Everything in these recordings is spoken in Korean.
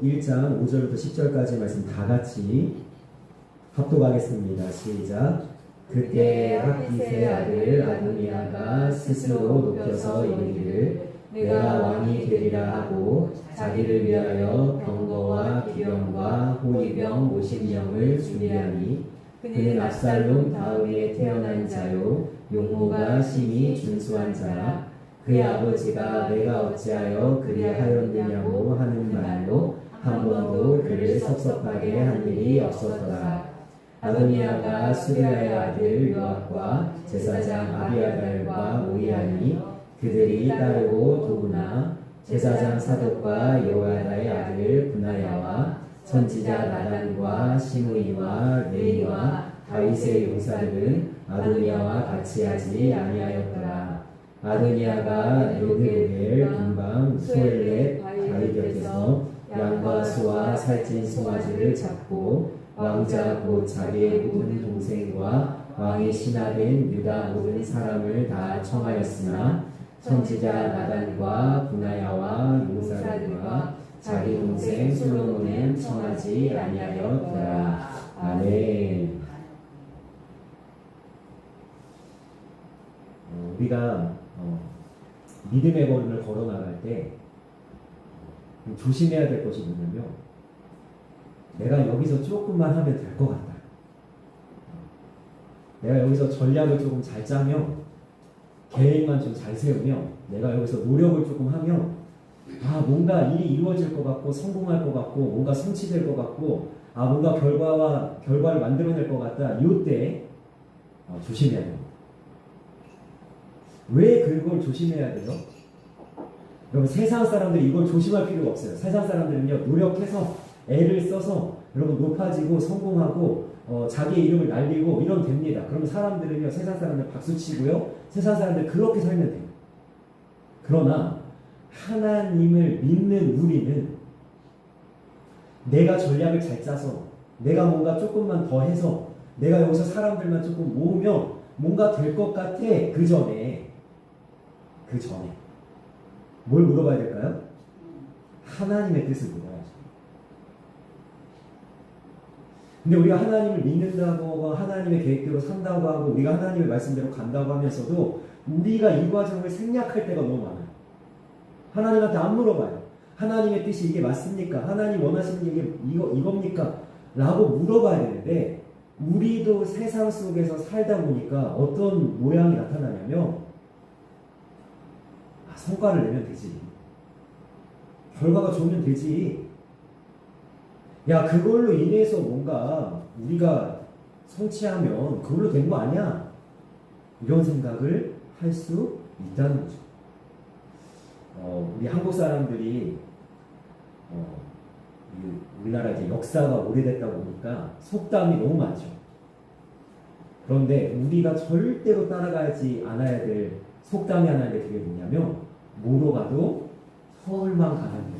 1장 5절부터 10절까지 말씀 다 같이 합독하겠습니다. 시작. 그때 학깃의 아들 아도니아가 스스로 높여서 이르기를 내가 왕이 되리라 하고 자기를 위하여 병거와 기병과 호위병 50명을 준비하니 그는 압살롬 다음에 태어난 자요 용모가 심히 준수한 자라. 그의 아버지가 내가 어찌하여 그리하였느냐고 하는 말로 한 번도 그를 섭섭하게 한 일이 없었더라. 아도니아가 수레아의 아들 요압과 제사장 아비아달과 모이하니 그들이 따르고 도구나 제사장 사독과 여호야다의 아들 분하야와 선지자 나단과 시므이와 레이와 다윗의 용사들은 아도니아와 같이 하지 아니하였더라. 아도니아가 로드오벨 근방 수엘렛 바위 곁에서 양과 소와 살찐 송아지를 잡고 왕자 곧 자기의 모든 동생과 왕의 신하된 유다 모든 사람을 다 청하였으나 선지자 나단과 분하야와 용사들과 자기 동생 솔로몬은 청하지 아니하였더라. 아멘. 우리가 믿음의 걸음을 걸어나갈 때 조심해야 될 것이 뭐냐면 내가 여기서 조금만 하면 될 것 같다. 내가 여기서 전략을 조금 잘 짜면 계획만 좀 잘 세우면 내가 여기서 노력을 조금 하면 뭔가 일이 이루어질 것 같고 성공할 것 같고 뭔가 성취될 것 같고 뭔가 결과를 만들어낼 것 같다. 이때 조심해야 돼요. 왜 그걸 조심해야 돼요? 여러분 세상 사람들이 이걸 조심할 필요가 없어요. 세상 사람들은요 노력해서 애를 써서 여러분 높아지고 성공하고 자기의 이름을 날리고 이러면 됩니다. 그러면 사람들은요 세상 사람들 박수치고요 세상 사람들 그렇게 살면 돼요. 그러나 하나님을 믿는 우리는 내가 전략을 잘 짜서 내가 뭔가 조금만 더 해서 내가 여기서 사람들만 조금 모으면 뭔가 될 것 같아. 그 전에 뭘 물어봐야 될까요? 하나님의 뜻을 물어야죠. 근데 우리가 하나님을 믿는다고 하나님의 계획대로 산다고 하고 우리가 하나님의 말씀대로 간다고 하면서도 우리가 이 과정을 생략할 때가 너무 많아요. 하나님한테 안 물어봐요. 하나님의 뜻이 이게 맞습니까? 하나님 원하시는 게 이겁니까? 라고 물어봐야 되는데 우리도 세상 속에서 살다 보니까 어떤 모양이 나타나냐면 성과를 내면 되지. 결과가 좋으면 되지. 야, 그걸로 인해서 뭔가 우리가 성취하면 그걸로 된 거 아니야? 이런 생각을 할 수 있다는 거죠. 우리 한국 사람들이 우리나라 이제 역사가 오래됐다 보니까 속담이 너무 많죠. 그런데 우리가 절대로 따라가지 않아야 될 속담이 하나 있는데 그게 뭐냐면 뭐로 가도 서울만 가면 된다.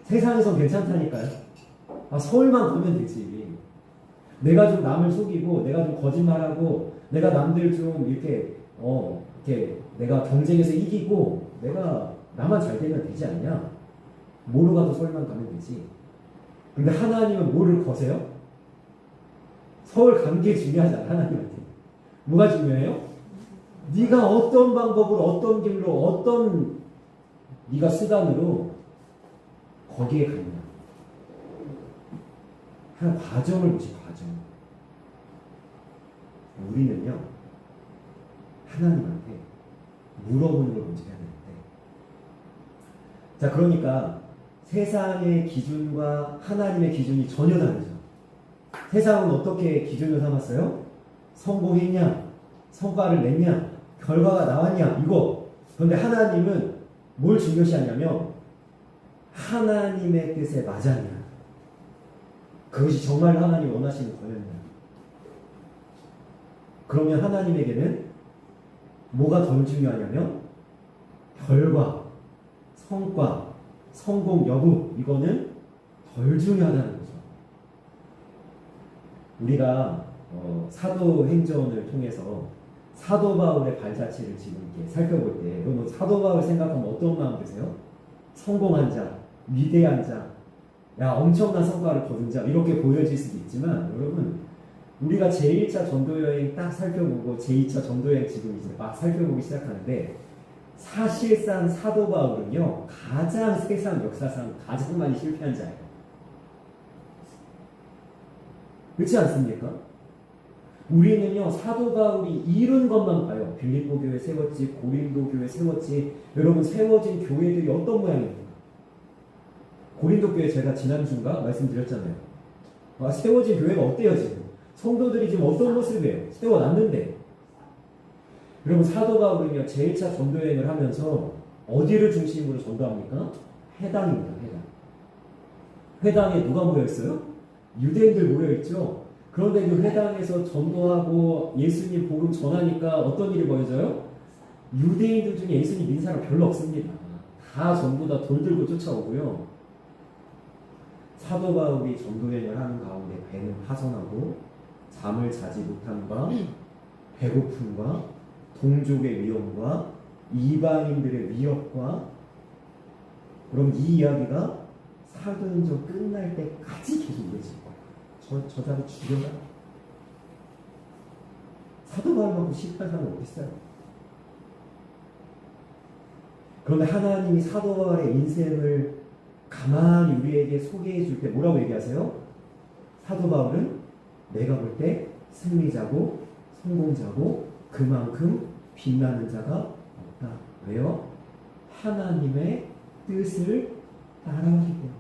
세상에선 괜찮다니까요. 서울만 가면 되지. 내가 좀 남을 속이고 내가 좀 거짓말하고 내가 남들 좀 이렇게 내가 경쟁에서 이기고 내가 나만 잘 되면 되지 않냐? 뭐로 가도 서울만 가면 되지. 근데 하나님은 뭐를 거세요? 서울 가는 게 중요하지 않아. 하나님한테 뭐가 중요해요? 네가 어떤 방법으로 어떤 길로 어떤 네가 수단으로 거기에 가느냐. 한 과정을 보시. 과정. 우리는요 하나님한테 물어보는 걸 먼저 해야 되는데, 자 그러니까 세상의 기준과 하나님의 기준이 전혀 다르죠. 세상은 어떻게 기준을 삼았어요? 성공했냐? 성과를 냈냐? 결과가 나왔냐? 이거. 그런데 하나님은 뭘 중요시하냐면 하나님의 뜻에 맞았냐? 그것이 정말 하나님이 원하시는 거였냐? 그러면 하나님에게는 뭐가 덜 중요하냐면 결과, 성과, 성공 여부, 이거는 덜 중요하다는 거죠. 우리가 사도행전을 통해서 사도 바울의 발자취를 지금 이렇게 살펴볼 때, 여러분 사도 바울 생각하면 어떤 마음 드세요? 성공한 자, 위대한 자, 야 엄청난 성과를 거둔 자 이렇게 보여질 수도 있지만 여러분 우리가 제1차 전도여행 딱 살펴보고 제2차 전도여행 지금 이제 막 살펴보기 시작하는데 사실상 사도 바울은요 가장 세상 역사상 가장 많이 실패한 자예요. 그렇지 않습니까? 우리는요 사도 바울이 이룬 것만 봐요. 빌립보 교회 세웠지, 고린도 교회 세웠지. 여러분 세워진 교회들이 어떤 모양입니까? 고린도 교회 제가 지난주인가 말씀드렸잖아요. 세워진 교회가 어때요 지금? 성도들이 지금 어떤 모습이에요? 세워놨는데. 여러분 사도 바울은요 제1차 전도여행을 하면서 어디를 중심으로 전도합니까? 회당입니다. 회당에 누가 모여있어요? 유대인들 모여있죠. 그런데 그 회당에서 전도하고 예수님 복음 전하니까 어떤 일이 벌어져요? 유대인들 중에 예수님 믿는 사람 별로 없습니다. 다 전부 다 돌 들고 쫓아오고요. 사도 바울이 전도여행을 하는 가운데 배는 파손하고 잠을 자지 못함과 배고픔과 동족의 위험과 이방인들의 위협과 그럼 이 이야기가 사도행전 끝날 때까지 계속 이어질 거예요. 저 사람 죽여라. 사도 바울만큼 실패한 사람은 어디 있어요? 그런데 하나님이 사도 바울의 인생을 가만히 우리에게 소개해 줄 때 뭐라고 얘기하세요? 사도 바울은 내가 볼 때 승리자고 성공자고 그만큼 빛나는 자가 없다. 왜요? 하나님의 뜻을 따라하기 때문에.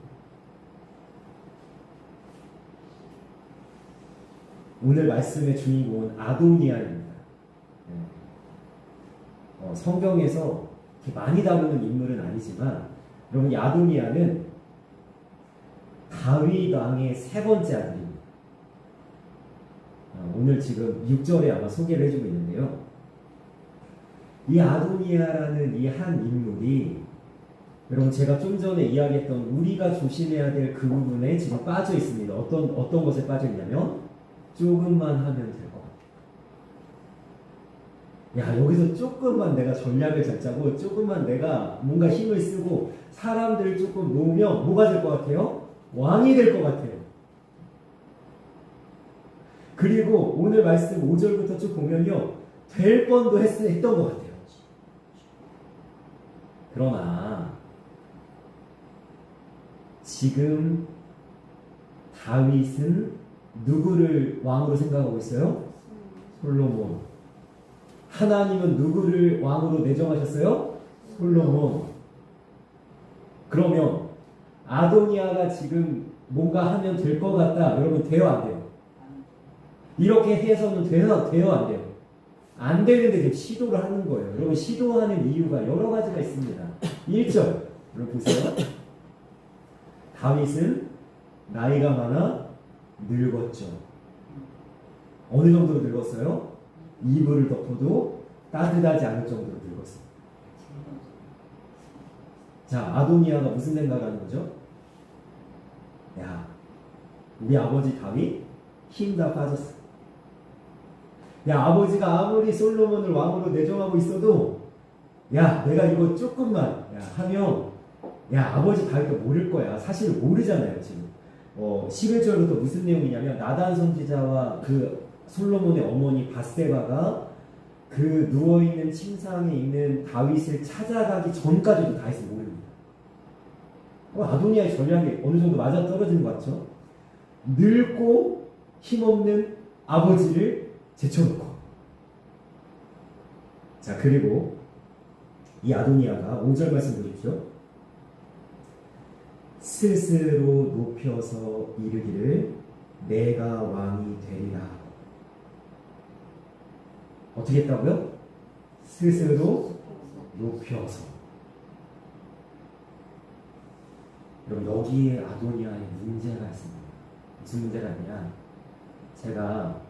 오늘 말씀의 주인공은 아도니아입니다. 성경에서 이렇게 많이 다루는 인물은 아니지만 여러분 이 아도니아는 다윗 왕의 세 번째 아들입니다. 오늘 지금 6절에 아마 소개를 해주고 있는데요. 이 아도니아라는 이 한 인물이 여러분 제가 좀 전에 이야기했던 우리가 조심해야 될 그 부분에 지금 빠져 있습니다. 어떤 것에 빠져 있냐면 조금만 하면 될 것 같아요. 야 여기서 조금만 내가 전략을 잘 짜고 조금만 내가 뭔가 힘을 쓰고 사람들을 조금 놓으면 뭐가 될 것 같아요? 왕이 될 것 같아요. 그리고 오늘 말씀 5절부터 쭉 보면요 될 뻔도 했던 것 같아요. 그러나 지금 다윗은 누구를 왕으로 생각하고 있어요? 솔로몬. 하나님은 누구를 왕으로 내정하셨어요? 솔로몬. 그러면 아도니아가 지금 뭔가 하면 될 것 같다. 여러분 돼요 안 돼요? 이렇게 해서는 돼요 안 돼요? 안 되는데 지금 시도를 하는 거예요. 여러분 시도하는 이유가 여러 가지가 있습니다. 1절 여러분 보세요. 다윗은 나이가 많아 늙었죠. 어느 정도로 늙었어요? 이불을 덮어도 따뜻하지 않을 정도로 늙었어요. 자, 아도니아가 무슨 생각을 하는 거죠? 야, 우리 아버지 다윗 힘 다 빠졌어. 야, 아버지가 아무리 솔로몬을 왕으로 내정하고 있어도 야, 내가 이거 조금만 하면 야, 아버지 다윗도 모를 거야. 사실 모르잖아요, 지금. 11절부터 무슨 내용이냐면 나단 선지자와 그 솔로몬의 어머니 바세바가 그 누워있는 침상에 있는 다윗을 찾아가기 전까지도 다윗을 모릅니다. 아도니아의 전략이 어느 정도 맞아떨어지는 것 같죠? 늙고 힘없는 아버지를 제쳐놓고 자 그리고 이 아도니아가 5절 말씀 보십시오. 스스로 높여서 이르기를 내가 왕이 되리라. 어떻게 했다고요? 스스로 높여서. 여러분 여기에 아도니아의 문제가 있습니다. 무슨 문제가 있냐? 제가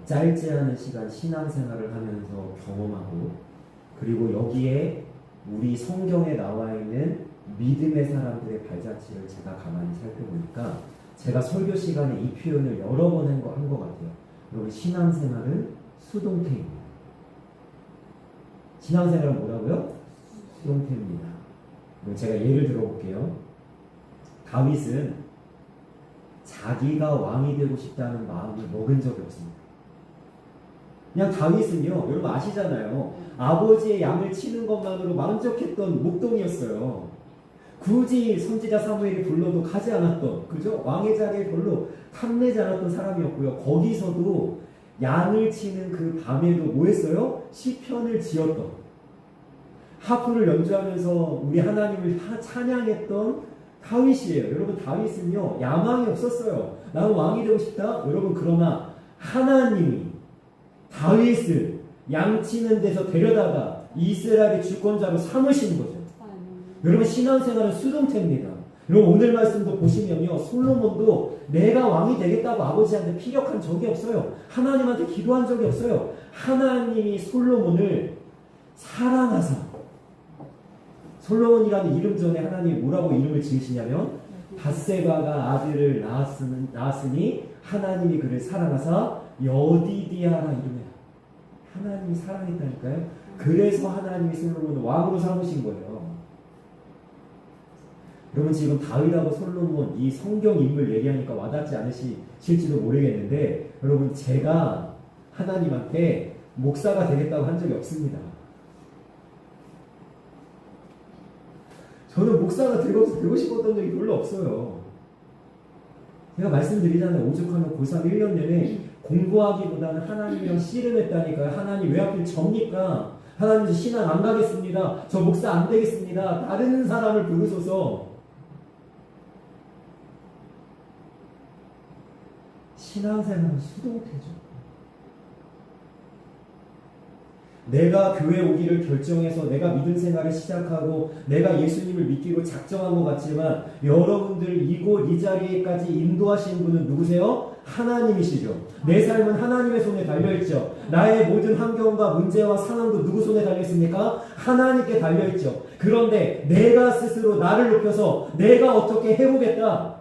짧지 않은 시간 신앙생활을 하면서 경험하고 그리고 여기에 우리 성경에 나와 있는 믿음의 사람들의 발자취를 제가 가만히 살펴보니까 제가 설교 시간에 이 표현을 여러 번 한 것 같아요. 여러분 신앙생활은 수동태입니다. 신앙생활은 뭐라고요? 수동태입니다. 제가 예를 들어볼게요. 다윗은 자기가 왕이 되고 싶다는 마음을 먹은 적이 없습니다. 그냥 다윗은요, 여러분 아시잖아요. 아버지의 양을 치는 것만으로 만족했던 목동이었어요. 굳이 선지자 사무엘이 불러도 가지 않았던, 그죠? 왕의 자리에 별로 탐내지 않았던 사람이었고요. 거기서도 양을 치는 그 밤에도 뭐 했어요? 시편을 지었던, 하프를 연주하면서 우리 하나님을 찬양했던 다윗이에요. 여러분 다윗은요, 야망이 없었어요. 나는 왕이 되고 싶다? 여러분 그러나 하나님이 다윗을 양치는 데서 데려다가 이스라엘의 주권자로 삼으신 거죠. 여러분 신앙생활은 수동태입니다. 여러분 오늘 말씀도 보시면요, 솔로몬도 내가 왕이 되겠다고 아버지한테 피력한 적이 없어요. 하나님한테 기도한 적이 없어요. 하나님이 솔로몬을 사랑하사, 솔로몬이라는 이름 전에 하나님이 뭐라고 이름을 지으시냐면 밧세바가 아들을 낳았으니 하나님이 그를 사랑하사 여디디아라 이름이야. 하나님이 사랑했다니까요. 그래서 하나님이 솔로몬을 왕으로 삼으신 거예요. 여러분 지금 다윗하고 솔로몬 이 성경 인물 얘기하니까 와닿지 않으실지도 모르겠는데, 여러분 제가 하나님한테 목사가 되겠다고 한 적이 없습니다. 저는 목사가 되고 싶었던 적이 별로 없어요. 제가 말씀드리잖아요. 오죽하면 고3 1년 내내 공부하기보다는 하나님이랑 씨름했다니까요. 하나님 왜 하필 접니까? 하나님 신앙 안 가겠습니다. 저 목사 안 되겠습니다. 다른 사람을 부르소서. 신앙생활은 수동태죠. 내가 교회 오기를 결정해서 내가 믿음 생활을 시작하고 내가 예수님을 믿기로 작정한 것 같지만 여러분들 이곳 이 자리에까지 인도하신 분은 누구세요? 하나님이시죠. 내 삶은 하나님의 손에 달려있죠. 나의 모든 환경과 문제와 상황도 누구 손에 달려있습니까? 하나님께 달려있죠. 그런데 내가 스스로 나를 높여서 내가 어떻게 해보겠다.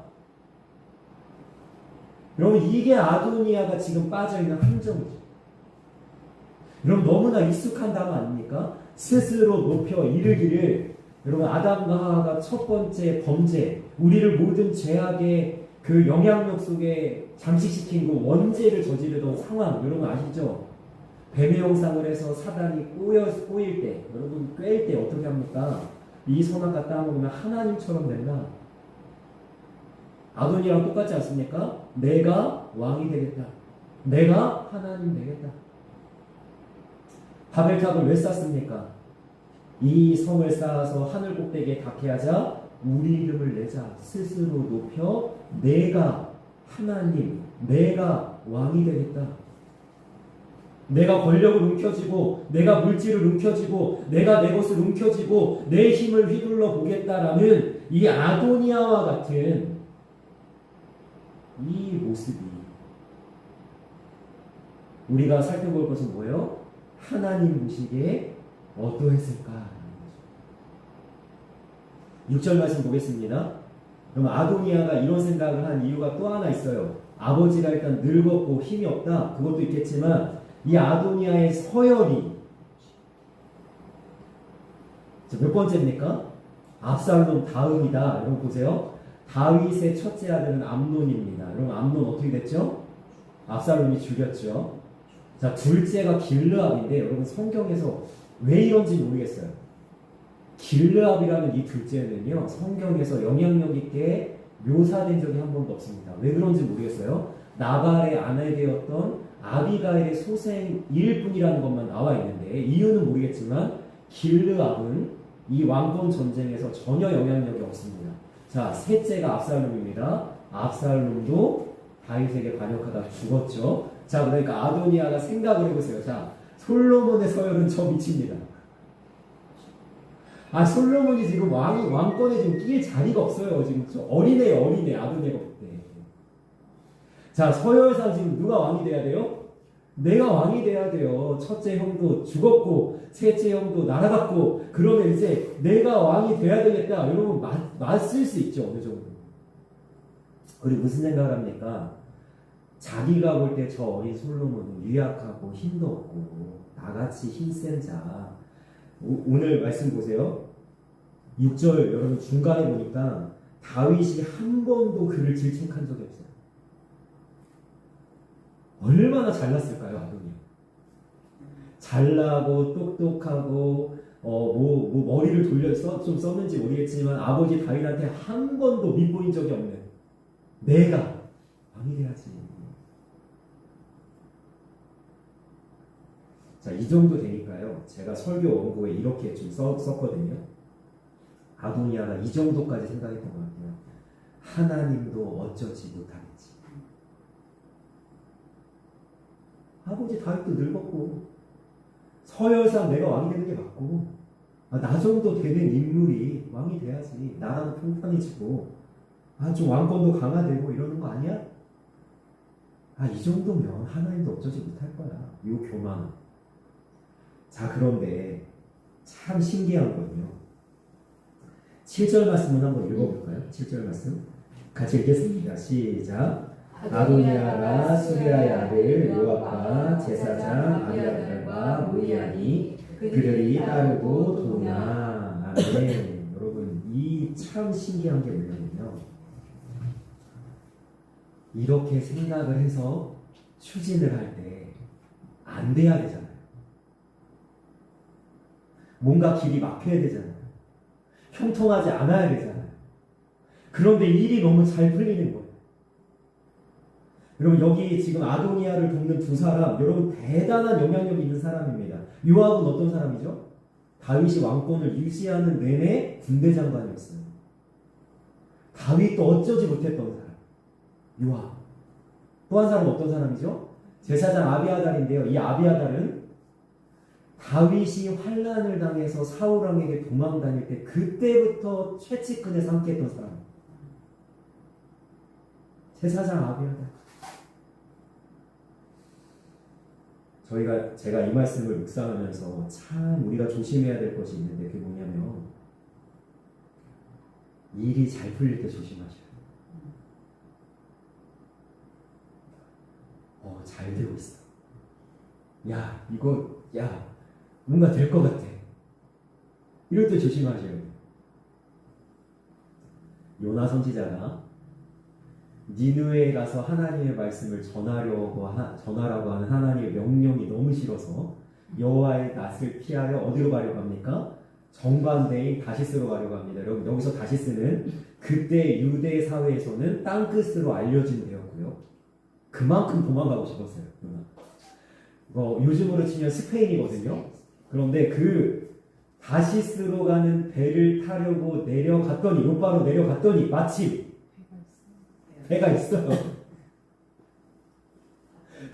여러분 이게 아도니아가 지금 빠져있는 함정이죠. 여러분 너무나 익숙한 단어 아닙니까? 스스로 높여 이르기를. 여러분 아담과 하와가 첫 번째 범죄, 우리를 모든 죄악의 그 영향력 속에 잠식시킨 그 원죄를 저지르던 상황, 여러분 아시죠? 뱀의 형상을 해서 사단이 꼬일 때, 여러분 꿰일 때 어떻게 합니까? 이 선악과 따먹으면 하나님처럼 된다. 아도니아랑 똑같지 않습니까? 내가 왕이 되겠다. 내가 하나님 되겠다. 바벨탑을 왜 쌓습니까? 이 성을 쌓아서 하늘 꼭대기에 닿게 하자 우리 이름을 내자. 스스로 높여 내가 하나님, 내가 왕이 되겠다. 내가 권력을 움켜쥐고 내가 물질을 움켜쥐고 내가 내 것을 움켜쥐고 내 힘을 휘둘러 보겠다라는 이 아도니아와 같은 이 모습이 우리가 살펴볼 것은 뭐예요? 하나님 보시기에 어떠했을까? 6절 말씀 보겠습니다. 그럼 아도니아가 이런 생각을 한 이유가 또 하나 있어요. 아버지가 일단 늙었고 힘이 없다. 그것도 있겠지만 이 아도니아의 서열이 몇 번째입니까? 압살롬 다음이다. 여러분 보세요. 다윗의 첫째 아들은 암논입니다. 여러분 암논 어떻게 됐죠? 압살롬이 죽였죠. 자, 둘째가 길르압인데 여러분 성경에서 왜 이런지 모르겠어요. 길르압이라는 이 둘째는요, 성경에서 영향력 있게 묘사된 적이 한 번도 없습니다. 왜 그런지 모르겠어요. 나발의 아내 되었던 아비가일의 소생일 뿐이라는 것만 나와 있는데 이유는 모르겠지만 길르압은 이 왕권 전쟁에서 전혀 영향력이 없습니다. 자, 셋째가 압살롬입니다. 압살롬도 다윗에게 반역하다 죽었죠. 자, 그러니까 아도니아가 생각을 해보세요. 자, 솔로몬의 서열은 저 밑입니다. 아, 솔로몬이 지금 왕권에 지금 낄 자리가 없어요. 지금 어린애 아도니아가 그때. 자, 서열상 지금 누가 왕이 돼야 돼요? 내가 왕이 돼야 돼요. 첫째 형도 죽었고 셋째 형도 날아갔고 그러면 이제 내가 왕이 돼야 되겠다. 여러분 맞을 수 있죠. 어느 정도. 그리고 무슨 생각을 합니까? 자기가 볼 때 저 어린 솔로몬은 유약하고 힘도 없고 나같이 힘센 자. 오늘 말씀 보세요. 6절 여러분 중간에 보니까 다윗이 한 번도 그를 질책한 적이 없어요. 얼마나 잘났을까요, 아도니아? 잘나고 똑똑하고 머리를 돌려 좀 썼는지 모르겠지만 아버지 다윗한테 한 번도 밉보인 적이 없는 내가 왕이 돼야지. 자, 이 정도 되니까요. 제가 설교 원고에 이렇게 좀 썼거든요. 아도니아가 이 정도까지 생각했던 것 같아요. 하나님도 어쩌지 못하겠지. 아버지 다윗도 늙었고 서열상 내가 왕이 되는 게 맞고 나 정도 되는 인물이 왕이 돼야지. 나라도 평평해지고 좀 왕권도 강화되고 이러는 거 아니야? 이 정도면 하나님도 어쩌지 못할 거야. 요 교만. 자, 그런데 참 신기한 건요. 7절 말씀을 한번 읽어볼까요? 7절 말씀 같이 읽겠습니다. 시작. 아도니아가 수레아의 아들 요압과 제사장 아비아달과 모이하니 그들이 따르고 도나. 아멘. 여러분, 이 참 신기한 게 뭐냐면요, 이렇게 생각을 해서 추진을 할 때 안 돼야 되잖아요. 뭔가 길이 막혀야 되잖아요. 형통하지 않아야 되잖아요. 그런데 일이 너무 잘 풀리는 거예요. 여러분, 여기 지금 아도니아를 돕는 두 사람, 여러분 대단한 영향력이 있는 사람입니다. 요압은 어떤 사람이죠? 다윗이 왕권을 유지하는 내내 군대 장관이었어요. 다윗도 어쩌지 못했던 사람, 요압. 또 한 사람은 어떤 사람이죠? 제사장 아비아달인데요. 이 아비아달은 다윗이 환난을 당해서 사울 왕에게 도망 다닐 때 그때부터 최측근에서 함께했던 사람. 제사장 아비아달. 제가 이 말씀을 묵상하면서 참 우리가 조심해야 될 것이 있는데, 그게 뭐냐면 일이 잘 풀릴 때 조심하셔야 돼요. 잘 되고 있어. 뭔가 될 것 같아. 이럴 때 조심하셔야 돼요. 요나 선지자가 니느웨에 가서 하나님의 말씀을 전하라고 하는 하나님의 명령이 너무 싫어서 여호와의 낯을 피하려 어디로 가려고 합니까? 정반대인 다시스로 가려고 합니다. 여러분, 여기서 다시스는 그때 유대 사회에서는 땅끝으로 알려진 데였고요. 그만큼 도망가고 싶었어요. 요즘으로 치면 스페인이거든요. 그런데 그 다시스로 가는 배를 타려고 요바로 내려갔더니 마침 배가 있어요.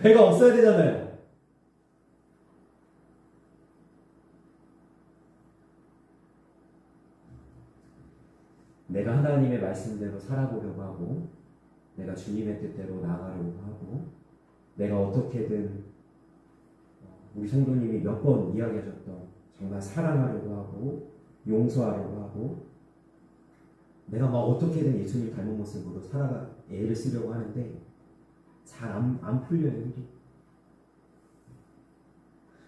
배가 없어야 되잖아요. 내가 하나님의 말씀대로 살아보려고 하고, 내가 주님의 뜻대로 나아가려고 하고, 내가 어떻게든 우리 성도님이 몇 번 이야기하셨던 정말 사랑하려고 하고 용서하려고 하고, 내가 막 어떻게든 예수님 닮은 모습으로 애를 쓰려고 하는데 잘 안 풀려요. 일이.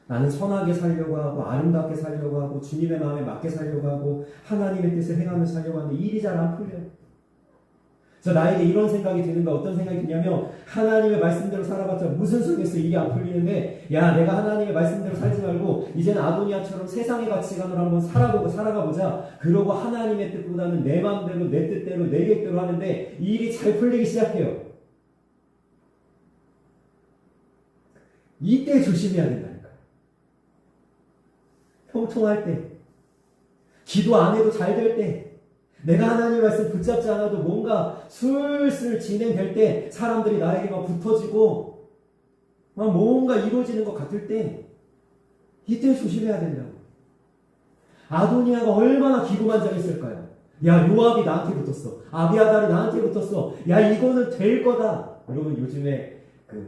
나는 선하게 살려고 하고 아름답게 살려고 하고 주님의 마음에 맞게 살려고 하고 하나님의 뜻을 행하며 살려고 하는데 일이 잘 안 풀려요. 그래서 나에게 이런 생각이 드는가, 어떤 생각이 드냐면, 하나님의 말씀대로 살아봤자 무슨 소용있어. 일이 안 풀리는데, 내가 하나님의 말씀대로 살지 말고 이제는 아도니아처럼 세상의 가치관으로 한번 살아가 보자. 그러고 하나님의 뜻보다는 내 마음대로, 내 뜻대로, 내 계획대로 하는데 일이 잘 풀리기 시작해요. 이때 조심해야 된다니까요. 형통할 때, 기도 안 해도 잘 될 때, 내가 하나님의 말씀 붙잡지 않아도 뭔가 슬슬 진행될 때, 사람들이 나에게 막 붙어지고 막 뭔가 이루어지는 것 같을 때, 이때 조심해야 된다고. 아도니아가 얼마나 기고만장했을까요? 요압이 나한테 붙었어. 아비아달이 나한테 붙었어. 이거는 될 거다. 여러분, 요즘에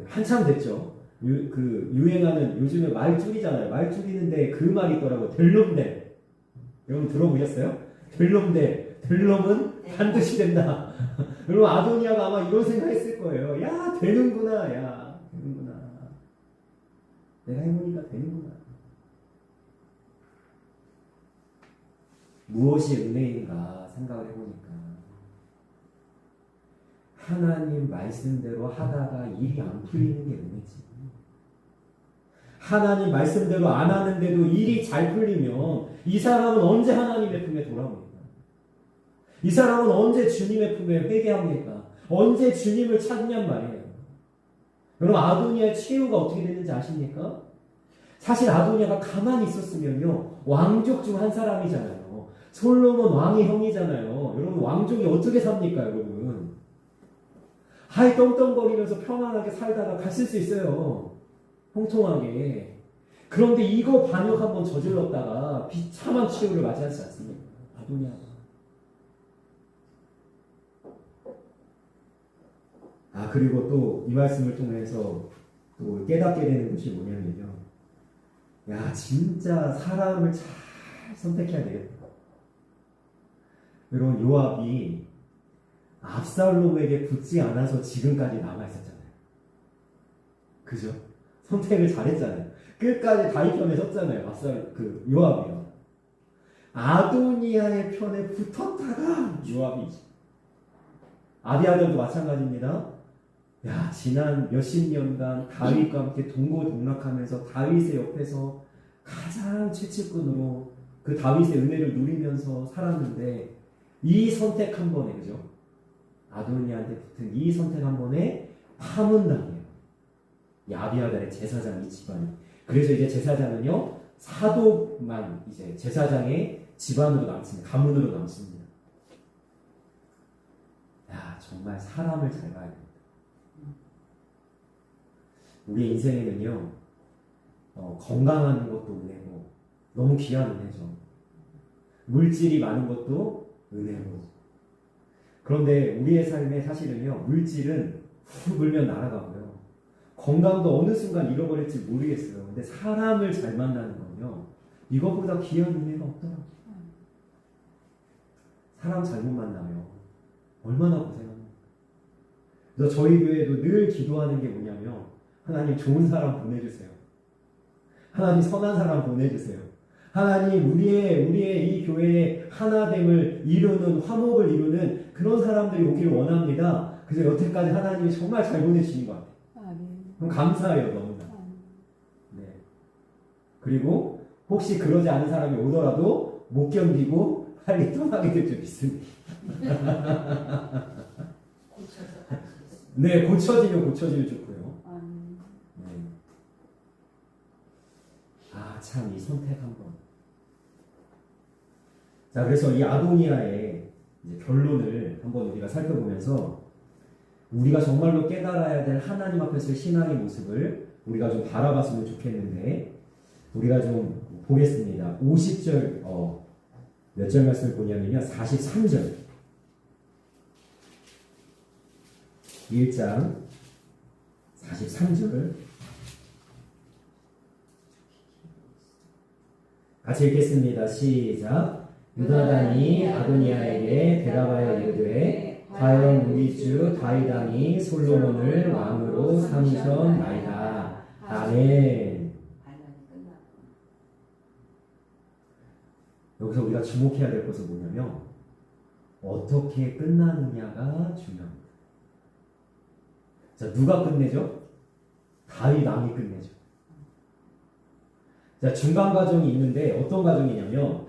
한참 됐죠. 유행하는 요즘에 말 줄이잖아요. 말 줄이는데 그 말이 있더라고요. 델놈들. 여러분 들어보셨어요? 델놈들. 델놈은 반드시 된다. 여러분, 아도니아가 아마 이런 생각했을 거예요. 되는구나. 되는구나. 내가 해보니까 되는구나. 무엇이 은혜인가 생각을 해보니까 하나님 말씀대로 하다가 일이 안 풀리는 게 은혜지. 하나님 말씀대로 안 하는데도 일이 잘 풀리면 이 사람은 언제 하나님의 품에 돌아옵니까? 이 사람은 언제 주님의 품에 회개합니까? 언제 주님을 찾냔 말이에요. 여러분, 아도니아의 최후가 어떻게 됐는지 아십니까? 사실 아도니아가 가만히 있었으면요, 왕족 중 한 사람이잖아요. 솔로몬 왕의 형이잖아요. 여러분, 왕족이 어떻게 삽니까, 여러분? 하이 떵떵거리면서 평안하게 살다가 갔을 수 있어요. 통통하게. 그런데 이거 반역 한번 저질렀다가 비참한 최후를 맞이하지 않습니까? 아도니아가. 그리고 또 이 말씀을 통해서 또 깨닫게 되는 것이 뭐냐면요. 야, 진짜 사람을 잘 선택해야 되겠다. 여러분, 요압이 압살롬에게 붙지 않아서 지금까지 남아있었잖아요. 그죠? 선택을 잘했잖아요. 끝까지 다윗 편에 섰잖아요. 요압이요. 아도니아의 편에 붙었다가 요압이지. 아비아들도 마찬가지입니다. 야, 지난 몇십 년간 다윗과 함께 동고동락하면서 다윗의 옆에서 가장 최측근으로 그 다윗의 은혜를 누리면서 살았는데 이 선택 한 번에, 그죠? 아도니아한테 붙은 이 선택 한 번에 파문당해요. 이 아비아달의 제사장 이 집안이. 그래서 이제 제사장은요, 사독만 이제 제사장의 집안으로 남습니다. 가문으로 남습니다. 야, 정말 사람을 잘 봐야 됩니다. 우리 인생에는요, 건강한 것도 은혜고, 너무 귀한 은혜죠. 물질이 많은 것도 은혜고. 그런데 우리의 삶에 사실은요, 물질은 훅 물면 날아가고요. 건강도 어느 순간 잃어버릴지 모르겠어요. 근데 사람을 잘 만나는 건요, 이것보다 귀한 은혜가 없더라고요. 사람 잘못 만나면 얼마나 고생합니까? 그래서 저희 교회도 늘 기도하는 게 뭐냐면, 하나님 좋은 사람 보내주세요. 하나님 선한 사람 보내주세요. 하나님 우리의 이 교회의 하나됨을 이루는, 화목을 이루는 그런 사람들이 오기를 원합니다. 그래서 여태까지 하나님이 정말 잘 보내주신 것 같아요. 그럼 감사해요, 너무나. 네. 그리고 혹시 그러지 않은 사람이 오더라도 못 견디고 빨리 떠나게 될 줄 믿습니다. 네, 고쳐지면 좋고요. 참, 이 선택 한 번. 자, 그래서 이 아도니아의 이제 결론을 한번 우리가 살펴보면서 우리가 정말로 깨달아야 될 하나님 앞에서의 신앙의 모습을 우리가 좀 바라봤으면 좋겠는데, 우리가 좀 보겠습니다. 50절, 몇 절 말씀을 보냐면요. 43절. 1장 43절. 같이 읽겠습니다. 시작. 요나단이 아도니아에게 대답하여 이르되 과연 우리 주 다윗 왕이 솔로몬을 왕으로 삼으셨나이다. 아멘. 여기서 우리가 주목해야 될 것은 뭐냐면 어떻게 끝나느냐가 중요합니다. 자, 누가 끝내죠? 다윗 왕이 끝내죠. 자, 중간 과정이 있는데 어떤 과정이냐면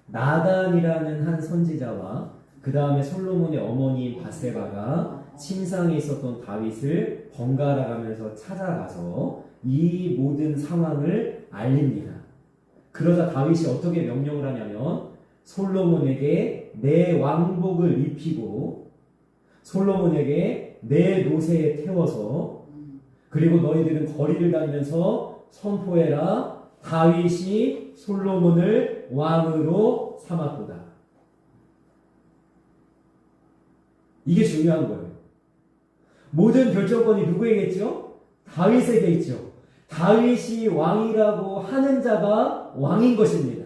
나단이라는 한 선지자와 그 다음에 솔로몬의 어머니 바세바가 침상에 있었던 다윗을 번갈아 가면서 찾아가서 이 모든 상황을 알립니다. 그러자 다윗이 어떻게 명령을 하냐면 솔로몬에게 내 왕복을 입히고 솔로몬에게 내 노새에 태워서 그리고 너희들은 거리를 다니면서 선포해라. 다윗이 솔로몬을 왕으로 삼았도다. 이게 중요한 거예요. 모든 결정권이 누구에게 있죠? 다윗에게 있죠. 다윗이 왕이라고 하는 자가 왕인 것입니다.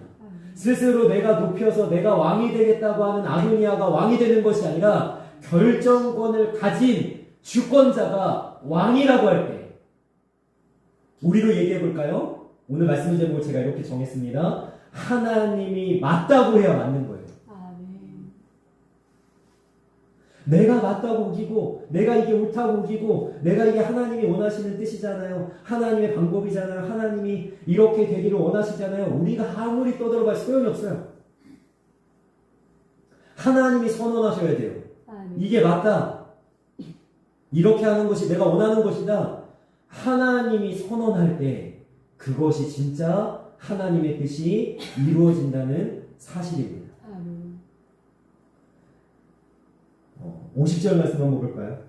스스로 내가 높여서 내가 왕이 되겠다고 하는 아도니아가 왕이 되는 것이 아니라 결정권을 가진 주권자가 왕이라고 할 때 우리로 얘기해 볼까요? 오늘 말씀 제목을 제가 이렇게 정했습니다. 하나님이 맞다고 해야 맞는 거예요. 내가 맞다고 우기고 내가 이게 옳다고 우기고 내가 이게 하나님이 원하시는 뜻이잖아요. 하나님의 방법이잖아요. 하나님이 이렇게 되기를 원하시잖아요. 우리가 아무리 떠들어봐야 소용이 없어요. 하나님이 선언하셔야 돼요. 이게 맞다. 이렇게 하는 것이 내가 원하는 것이다. 하나님이 선언할 때 그것이 진짜 하나님의 뜻이 이루어진다는 사실입니다. 50절 말씀 한번 볼까요?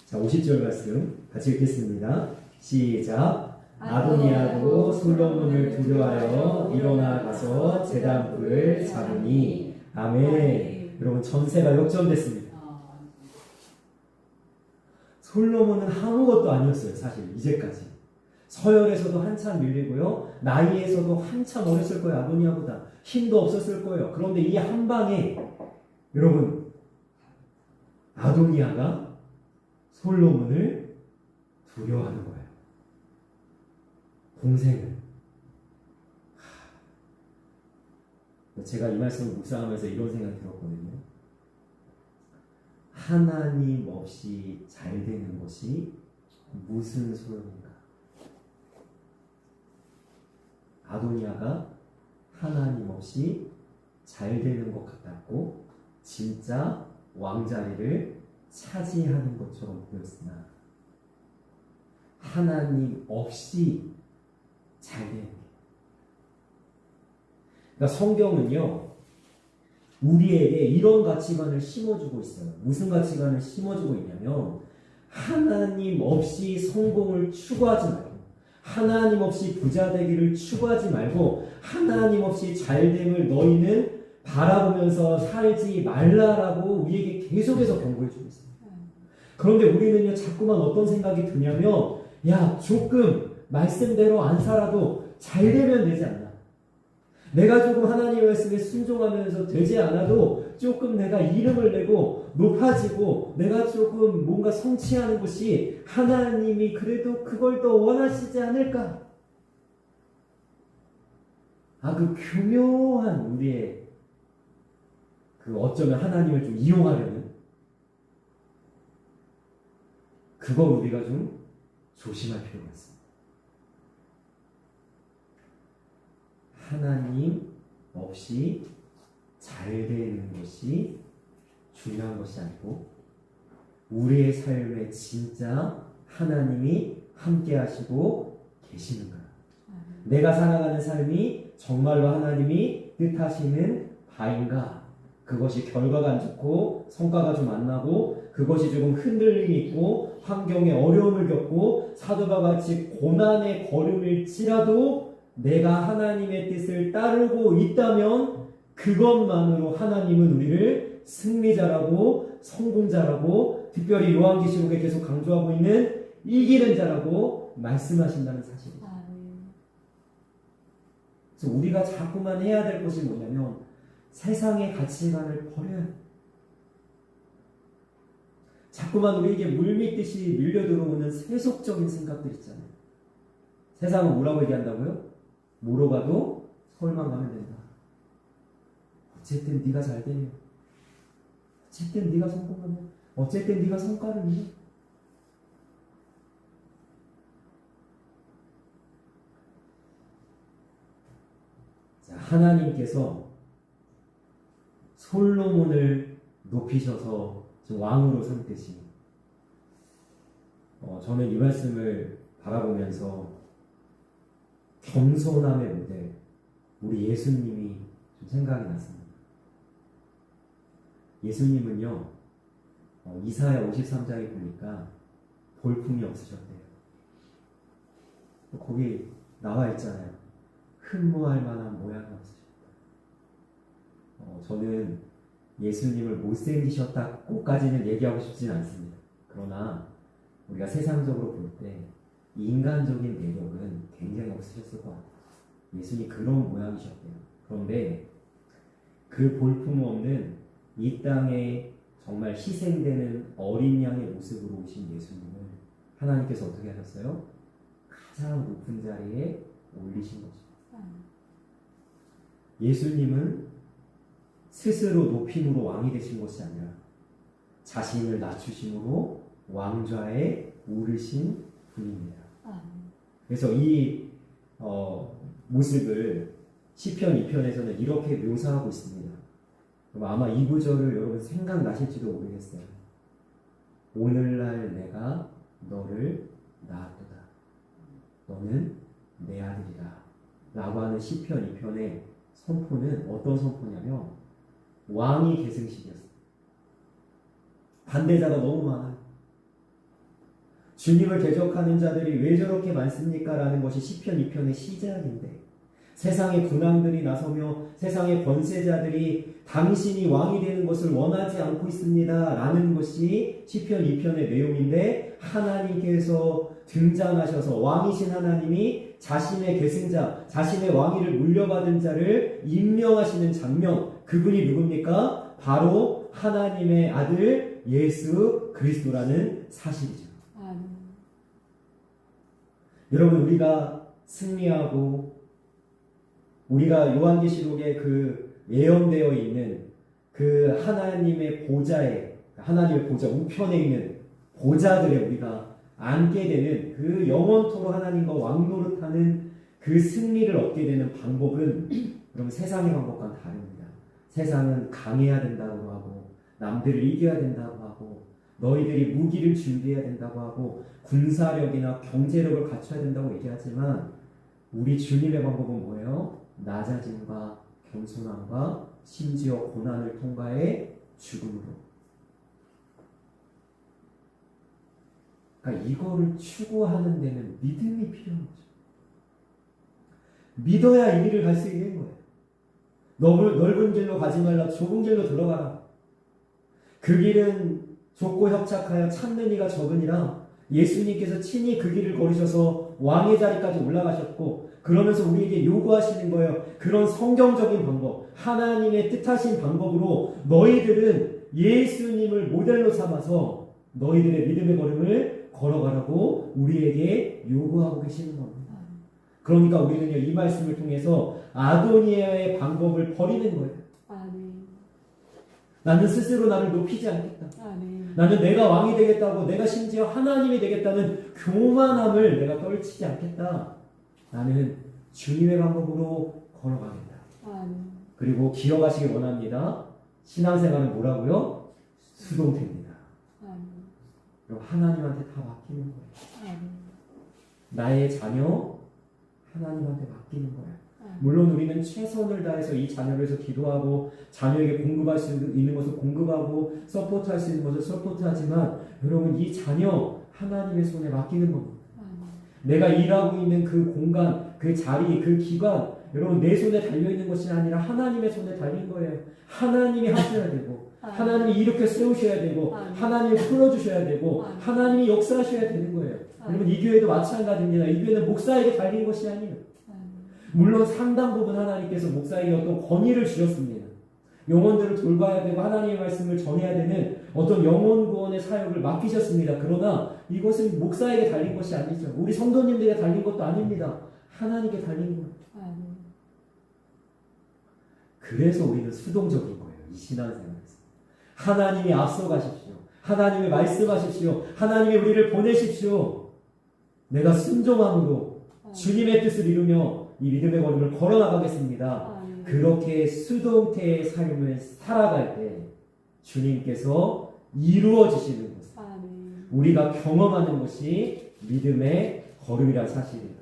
자, 50절 말씀 같이 읽겠습니다. 시작. 아도니아도 솔로몬을 두려워하여 일어나 가서 제단 불을 잡으니. 아멘. 여러분, 전세가 역전됐습니다. 솔로몬은 아무것도 아니었어요. 사실 이제까지. 서열에서도 한참 밀리고요. 나이에서도 한참 어렸을 거예요. 아도니아보다. 힘도 없었을 거예요. 그런데 이 한 방에 여러분, 아도니아가 솔로몬을 두려워하는 거예요. 공생을. 제가 이 말씀을 묵상하면서 이런 생각이 들었거든요. 하나님 없이 잘 되는 것이 무슨 소용인가? 아도니아가 하나님 없이 잘 되는 것 같았고 진짜 왕자리를 차지하는 것처럼 보였으나 하나님 없이 잘 되는 게. 그러니까 성경은요, 우리에게 이런 가치관을 심어주고 있어요. 무슨 가치관을 심어주고 있냐면 하나님 없이 성공을 추구하지 말고 하나님 없이 부자 되기를 추구하지 말고 하나님 없이 잘됨을 너희는 바라보면서 살지 말라라고 우리에게 계속해서 권고해주고 있습니다. 그런데 우리는요, 자꾸만 어떤 생각이 드냐면 야, 조금 말씀대로 안 살아도 잘 되면 되지 않나? 내가 조금 하나님의 말씀에 순종하면서 되지 않아도 조금 내가 이름을 내고 높아지고 내가 조금 뭔가 성취하는 것이 하나님이 그래도 그걸 더 원하시지 않을까? 그 교묘한 우리의 그 어쩌면 하나님을 좀 이용하려는 그걸 우리가 좀 조심할 필요가 있습니다. 하나님 없이 잘 되는 것이 중요한 것이 아니고 우리의 삶에 진짜 하나님이 함께 하시고 계시는가? 내가 살아가는 삶이 정말로 하나님이 뜻하시는 바인가? 그것이 결과가 안 좋고 성과가 좀 안 나고 그것이 조금 흔들림이 있고 환경에 어려움을 겪고 사도와 같이 고난의 걸음일지라도 내가 하나님의 뜻을 따르고 있다면 그것만으로 하나님은 우리를 승리자라고 성공자라고 특별히 요한계시록에 계속 강조하고 있는 이기는 자라고 말씀하신다는 사실입니다. 그래서 우리가 자꾸만 해야 될 것이 뭐냐면 세상의 가치관을 버려야 해요. 자꾸만 우리에게 물밀듯이 밀려들어오는 세속적인 생각들 있잖아요. 세상은 뭐라고 얘기한다고요? 뭐로 가도 서울만 가면 된다. 어쨌든 네가 잘 되면, 어쨌든 네가 성공하면, 어쨌든 네가 성과를 이루. 자, 하나님께서 솔로몬을 높이셔서 왕으로 삼듯이 저는 이 말씀을 바라보면서 겸손함의 모델 우리 예수님이 좀 생각이 났습니다. 예수님은요 이사야 53장에 보니까 볼품이 없으셨대요. 거기 나와 있잖아요. 흠모할 만한 모양이 없으셨다. 저는 예수님을 못생기셨다고까지는 얘기하고 싶지는 않습니다. 그러나 우리가 세상적으로 볼 때 인간적인 매력은 굉장히 없으셨을 것 같아요. 예수님 그런 모양이셨대요. 그런데 그 볼품 없는 이 땅에 정말 희생되는 어린 양의 모습으로 오신 예수님을 하나님께서 어떻게 하셨어요? 가장 높은 자리에 올리신 것입니다. 예수님은 스스로 높임으로 왕이 되신 것이 아니라 자신을 낮추심으로 왕좌에 오르신 분입니다. 그래서 이 모습을 시편 2편에서는 이렇게 묘사하고 있습니다. 아마 이 구절을 여러분 생각나실지도 모르겠어요. 오늘날 내가 너를 낳았도다. 너는 내 아들이다. 라고 하는 시편 2편의 선포는 어떤 선포냐면 왕이 계승식이었어요. 반대자가 너무 많아요. 주님을 대적하는 자들이 왜 저렇게 많습니까? 라는 것이 시편 2편의 시작인데 세상의 군왕들이 나서며 세상의 권세자들이 당신이 왕이 되는 것을 원하지 않고 있습니다. 라는 것이 시편 2편의 내용인데 하나님께서 등장하셔서 왕이신 하나님이 자신의 계승자, 자신의 왕위를 물려받은 자를 임명하시는 장면, 그분이 누굽니까? 바로 하나님의 아들 예수 그리스도라는 사실이죠. 여러분, 우리가 승리하고 우리가 요한계시록에 그 예언되어 있는 그 하나님의 보좌에, 하나님의 보좌 우편에 있는 보좌들에 우리가 앉게 되는 그 영원토록 하나님과 왕노릇하는 그 승리를 얻게 되는 방법은 여러분 세상의 방법과는 다릅니다. 세상은 강해야 된다고 하고 남들을 이겨야 된다고 하고 너희들이 무기를 준비해야 된다고 하고 군사력이나 경제력을 갖춰야 된다고 얘기하지만 우리 주님의 방법은 뭐예요? 낮아짐과 겸손함과 심지어 고난을 통과해 죽음으로. 그러니까 이거를 추구하는 데는 믿음이 필요한 거죠. 믿어야 이 길을 갈 수 있는 거예요. 넓은 길로 가지 말라 좁은 길로 들어가라. 그 길은 좁고 협착하여 찾는 이가 적으니라. 예수님께서 친히 그 길을 걸으셔서 왕의 자리까지 올라가셨고 그러면서 우리에게 요구하시는 거예요. 그런 성경적인 방법, 하나님의 뜻하신 방법으로 너희들은 예수님을 모델로 삼아서 너희들의 믿음의 걸음을 걸어가라고 우리에게 요구하고 계시는 겁니다. 그러니까 우리는요, 이 말씀을 통해서 아도니아의 방법을 버리는 거예요. 나는 스스로 나를 높이지 않겠다. 나는 내가 왕이 되겠다고, 내가 심지어 하나님이 되겠다는 교만함을 내가 떨치지 않겠다. 나는 주님의 방법으로 걸어가겠다. 그리고 기억하시기 원합니다. 신앙생활은 뭐라고요? 수동태입니다. 그리고 하나님한테 다 맡기는 거예요. 나의 자녀 하나님한테 맡기는 거예요. 물론 우리는 최선을 다해서 이 자녀를 위해서 기도하고 자녀에게 공급할 수 있는 것을 공급하고 서포트할 수 있는 것을 서포트하지만 여러분 이 자녀 하나님의 손에 맡기는 겁니다. 내가 일하고 있는 그 공간, 그 자리, 그 기관 여러분 내 손에 달려있는 것이 아니라 하나님의 손에 달린 거예요. 하나님이 하셔야 되고 하나님이 이렇게 세우셔야 되고 하나님이 풀어주셔야 되고 하나님이 역사하셔야 되는 거예요. 여러분 이 교회도 마찬가지입니다. 이 교회는 목사에게 달린 것이 아니에요. 물론 상당 부분 하나님께서 목사에게 어떤 권위를 주셨습니다. 영혼들을 돌봐야 되고 하나님의 말씀을 전해야 되는 어떤 영혼 구원의 사역을 맡기셨습니다. 그러나 이것은 목사에게 달린 것이 아니죠. 우리 성도님들에게 달린 것도 아닙니다. 하나님께 달린 거예요. 그래서 우리는 수동적인 거예요. 이 신앙생활에서. 하나님이 앞서가십시오. 하나님이 말씀하십시오. 하나님이 우리를 보내십시오. 내가 순종함으로 주님의 뜻을 이루며 이 믿음의 걸음을 걸어나가겠습니다. 그렇게 수동태의 삶을 살아갈 때 주님께서 이루어지시는 것, 우리가 경험하는 것이 믿음의 걸음이라는 사실입니다.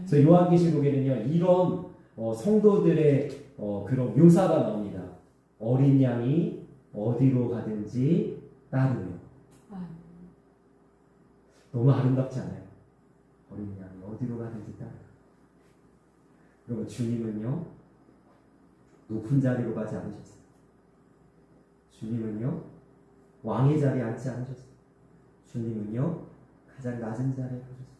그래서 요한계시록에는요 이런 성도들의 그런 묘사가 나옵니다. 어린 양이 어디로 가든지 따르며. 너무 아름답지 않아요? 어린 양이 어디로 가든지 따르며. 여러분 주님은요 높은 자리로 가지 않으셨어요. 주님은요 왕의 자리에 앉지 않으셨어요. 주님은요 가장 낮은 자리에 가셨어요.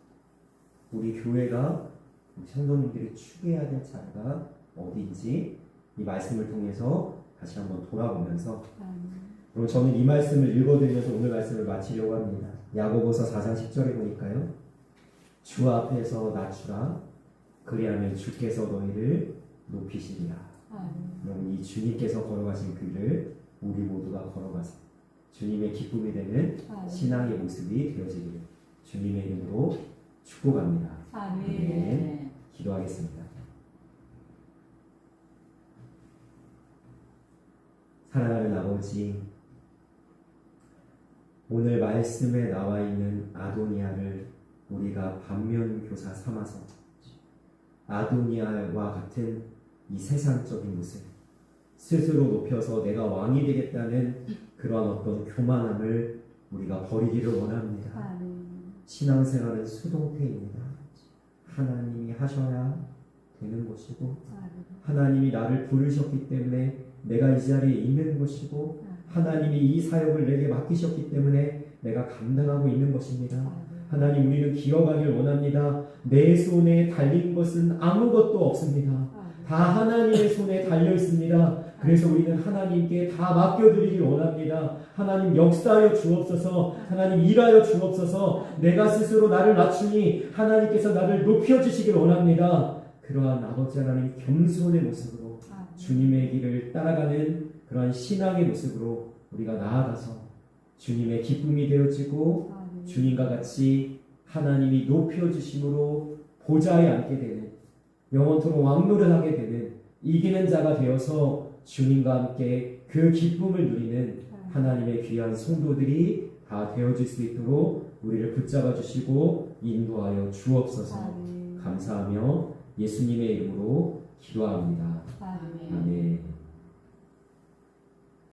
우리 교회가 우리 성도님들이 추구해야 될 자리가 어디인지 이 말씀을 통해서 다시 한번 돌아보면서 그리고 저는 이 말씀을 읽어드리면서 오늘 말씀을 마치려고 합니다. 야고보서 4장 10절에 보니까요 주 앞에서 낮추라 그리하면 주께서 너희를 높이시리라. 여러분, 이 주님께서 걸어가신 길을 우리 모두가 걸어가서 주님의 기쁨이 되는 신앙의 모습이 되어지기를 주님의 이름으로 축복합니다. 아멘. 기도하겠습니다. 사랑하는 아버지, 오늘 말씀에 나와 있는 아도니아를 우리가 반면교사 삼아서 아도니아와 같은 이 세상적인 모습, 스스로 높여서 내가 왕이 되겠다는 그러한 어떤 교만함을 우리가 버리기를 원합니다. 신앙생활은 수동태입니다. 하나님이 하셔야 되는 것이고, 하나님이 나를 부르셨기 때문에 내가 이 자리에 있는 것이고, 하나님이 이 사역을 내게 맡기셨기 때문에 내가 감당하고 있는 것입니다. 하나님, 우리는 기억하길 원합니다. 내 손에 달린 것은 아무것도 없습니다. 다 하나님의 손에 달려 있습니다. 그래서 우리는 하나님께 다 맡겨드리길 원합니다. 하나님, 역사하여 주옵소서. 하나님, 일하여 주옵소서. 내가 스스로 나를 낮추니 하나님께서 나를 높여주시길 원합니다. 그러한 아버지 하나님 겸손의 모습으로 주님의 길을 따라가는 그러한 신앙의 모습으로 우리가 나아가서 주님의 기쁨이 되어지고 주님과 같이 하나님이 높여주심으로 보좌에 앉게 되는, 영원토록 왕노를 하게 되는 이기는 자가 되어서 주님과 함께 그 기쁨을 누리는 하나님의 귀한 성도들이 다 되어질 수 있도록 우리를 붙잡아 주시고 인도하여 주옵소서. 감사하며 예수님의 이름으로 기도합니다. 아멘.